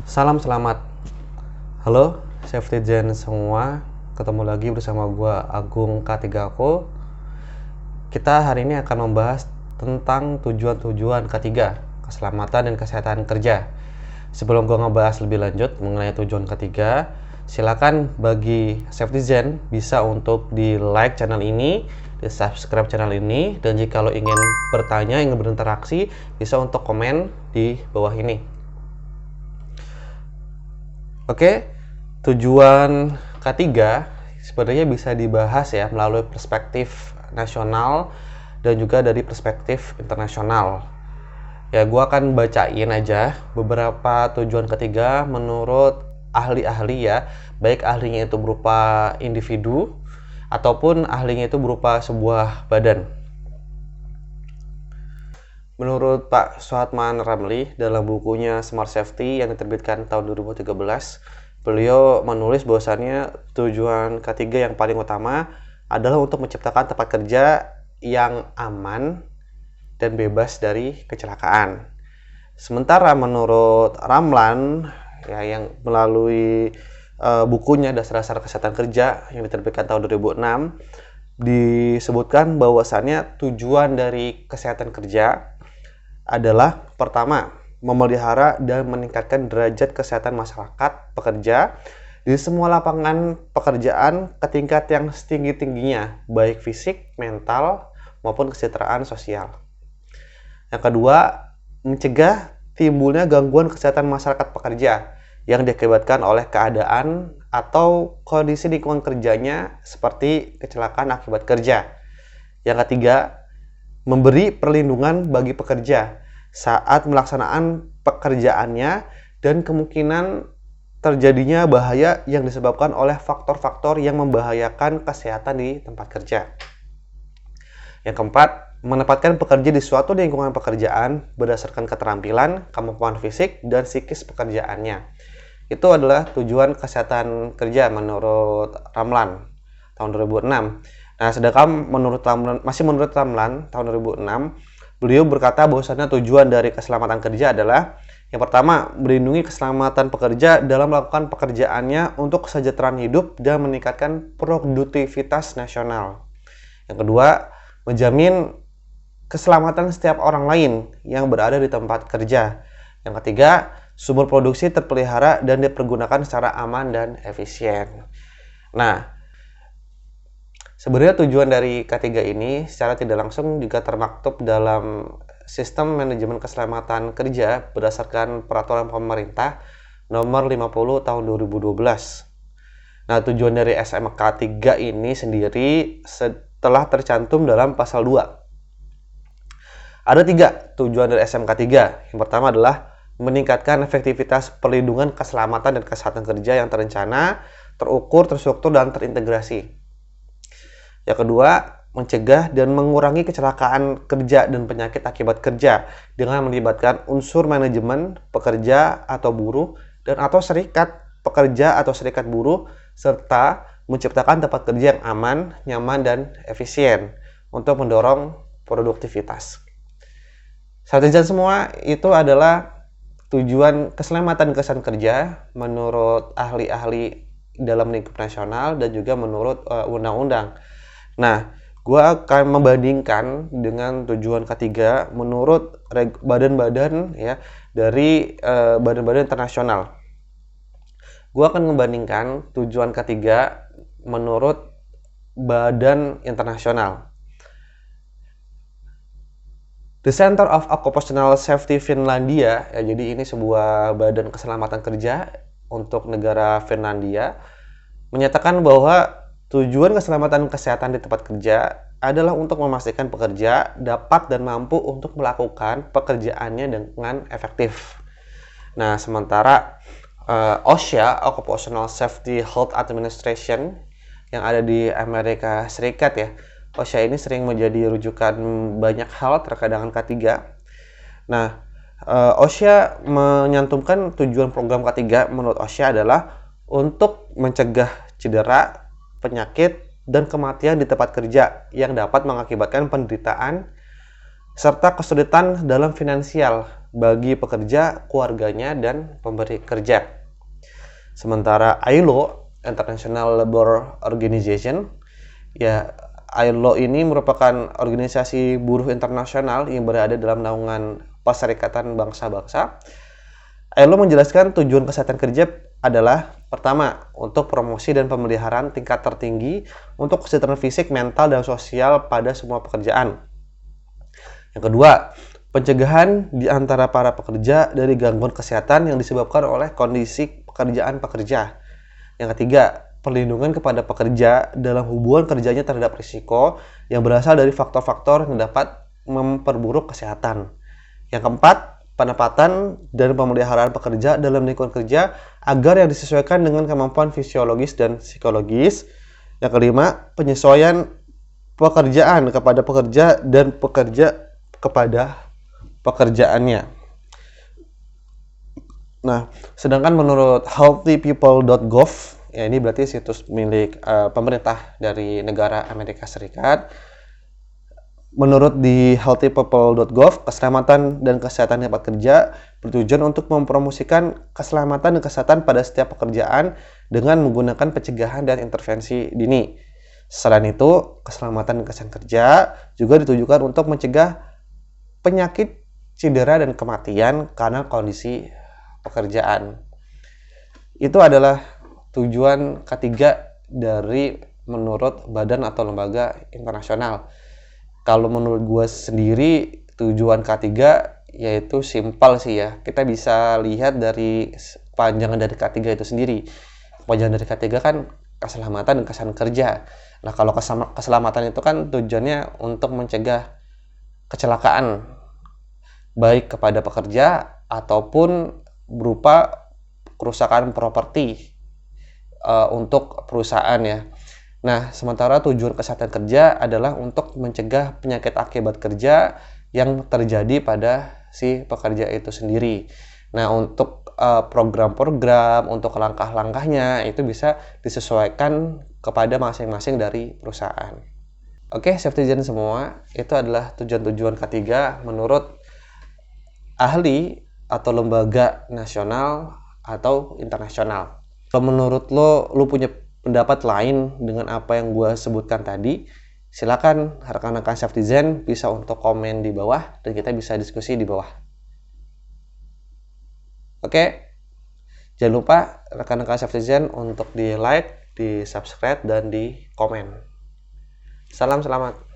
Salam selamat. Halo, safety gen semua. Ketemu lagi bersama gua Agung K3ko. Kita hari ini akan membahas tentang tujuan-tujuan K3, keselamatan dan kesehatan kerja. Sebelum gua ngebahas lebih lanjut mengenai tujuan K3, silakan bagi safety gen bisa untuk di like channel ini, di subscribe channel ini, dan jika lo ingin bertanya, ingin berinteraksi, bisa untuk komen di bawah ini. Oke, tujuan K3 sebenarnya bisa dibahas ya melalui perspektif nasional dan juga dari perspektif internasional. Ya, gua akan bacain aja beberapa tujuan K3 menurut ahli-ahli ya, baik ahlinya itu berupa individu ataupun ahlinya itu berupa sebuah badan. Menurut Pak Suhatman Ramli dalam bukunya Smart Safety yang diterbitkan tahun 2013, beliau menulis bahwasannya tujuan K3 yang paling utama adalah untuk menciptakan tempat kerja yang aman dan bebas dari kecelakaan. Sementara menurut Ramlan ya, yang melalui bukunya Dasar-Dasar Kesehatan Kerja yang diterbitkan tahun 2006, disebutkan bahwasannya tujuan dari kesehatan kerja adalah pertama, memelihara dan meningkatkan derajat kesehatan masyarakat pekerja di semua lapangan pekerjaan ke tingkat yang setinggi-tingginya, baik fisik, mental, maupun kesejahteraan sosial. Yang kedua, mencegah timbulnya gangguan kesehatan masyarakat pekerja yang diakibatkan oleh keadaan atau kondisi lingkungan kerjanya seperti kecelakaan akibat kerja. Yang ketiga, memberi perlindungan bagi pekerja saat melaksanaan pekerjaannya dan kemungkinan terjadinya bahaya yang disebabkan oleh faktor-faktor yang membahayakan kesehatan di tempat kerja. Yang keempat, menempatkan pekerja di suatu lingkungan pekerjaan berdasarkan keterampilan, kemampuan fisik, dan psikis pekerjaannya. Itu adalah tujuan kesehatan kerja menurut Ramlan tahun 2006. Nah, sedangkan menurut Ramlan tahun 2006, beliau berkata bahwasannya tujuan dari keselamatan kerja adalah yang pertama, melindungi keselamatan pekerja dalam melakukan pekerjaannya untuk kesejahteraan hidup dan meningkatkan produktivitas nasional. Yang kedua, menjamin keselamatan setiap orang lain yang berada di tempat kerja. Yang ketiga, sumber produksi terpelihara dan dipergunakan secara aman dan efisien. Nah, sebenarnya tujuan dari K3 ini secara tidak langsung juga termaktub dalam Sistem Manajemen Keselamatan Kerja berdasarkan Peraturan Pemerintah Nomor 50 Tahun 2012. Nah, tujuan dari SMK 3 ini sendiri setelah tercantum dalam pasal 2. Ada 3 tujuan dari SMK 3. Yang pertama adalah meningkatkan efektivitas perlindungan keselamatan dan kesehatan kerja yang terencana, terukur, terstruktur, dan terintegrasi. Yang kedua, mencegah dan mengurangi kecelakaan kerja dan penyakit akibat kerja dengan melibatkan unsur manajemen, pekerja atau buruh, dan atau serikat pekerja atau serikat buruh, serta menciptakan tempat kerja yang aman, nyaman, dan efisien untuk mendorong produktivitas. Sarjana semua itu adalah tujuan keselamatan kesehatan kerja menurut ahli-ahli dalam lingkup nasional dan juga menurut undang-undang. Nah, gue akan membandingkan dengan tujuan K3 menurut badan-badan ya dari badan-badan internasional. Gue akan membandingkan tujuan K3 menurut badan internasional. The Center of Occupational Safety Finlandia, ya, jadi ini sebuah badan keselamatan kerja untuk negara Finlandia, menyatakan bahwa tujuan keselamatan kesehatan di tempat kerja adalah untuk memastikan pekerja dapat dan mampu untuk melakukan pekerjaannya dengan efektif. Nah, sementara OSHA, Occupational Safety Health Administration, yang ada di Amerika Serikat ya, OSHA ini sering menjadi rujukan banyak hal terkait dengan K3. Nah, OSHA menyantumkan tujuan program K3 menurut OSHA adalah untuk mencegah cedera, penyakit, dan kematian di tempat kerja yang dapat mengakibatkan penderitaan serta kesulitan dalam finansial bagi pekerja, keluarganya, dan pemberi kerja. Sementara ILO, International Labour Organization, ya ILO ini merupakan organisasi buruh internasional yang berada dalam naungan Perserikatan Bangsa-Bangsa. ILO menjelaskan tujuan kesehatan kerja adalah pertama, untuk promosi dan pemeliharaan tingkat tertinggi untuk kesehatan fisik, mental, dan sosial pada semua pekerjaan. Yang kedua, pencegahan di antara para pekerja dari gangguan kesehatan yang disebabkan oleh kondisi pekerjaan pekerja. Yang ketiga, perlindungan kepada pekerja dalam hubungan kerjanya terhadap risiko yang berasal dari faktor-faktor yang dapat memperburuk kesehatan. Yang keempat, penempatan dan pemeliharaan pekerja dalam lingkungan kerja agar yang disesuaikan dengan kemampuan fisiologis dan psikologis. Yang kelima, penyesuaian pekerjaan kepada pekerja dan pekerja kepada pekerjaannya. Nah, sedangkan menurut healthypeople.gov, ya ini berarti situs milik pemerintah dari negara Amerika Serikat. Menurut di healthypeople.gov, keselamatan dan kesehatan tempat kerja bertujuan untuk mempromosikan keselamatan dan kesehatan pada setiap pekerjaan dengan menggunakan pencegahan dan intervensi dini. Selain itu, keselamatan dan kesehatan kerja juga ditujukan untuk mencegah penyakit, cedera, dan kematian karena kondisi pekerjaan. Itu adalah tujuan ketiga dari menurut badan atau lembaga internasional. Kalau menurut gue sendiri, tujuan K3 yaitu simpel sih ya. Kita bisa lihat dari panjangan dari K3 itu sendiri. Panjangan dari K3 kan keselamatan dan kesehatan kerja. Nah, kalau keselamatan itu kan tujuannya untuk mencegah kecelakaan baik kepada pekerja ataupun berupa kerusakan properti untuk perusahaan ya. Nah, sementara tujuan kesehatan kerja adalah untuk mencegah penyakit akibat kerja yang terjadi pada si pekerja itu sendiri. Nah, untuk program-program, untuk langkah-langkahnya itu bisa disesuaikan kepada masing-masing dari perusahaan. Oke, Safetyzen semua, itu adalah tujuan-tujuan K3 menurut ahli atau lembaga nasional atau internasional. Kalau menurut lo punya pendapat lain dengan apa yang gue sebutkan tadi, silakan rekan-rekan Safetyzen bisa untuk komen di bawah dan kita bisa diskusi di bawah. Oke, jangan lupa rekan-rekan Safetyzen untuk di like, di subscribe, dan di komen. Salam selamat.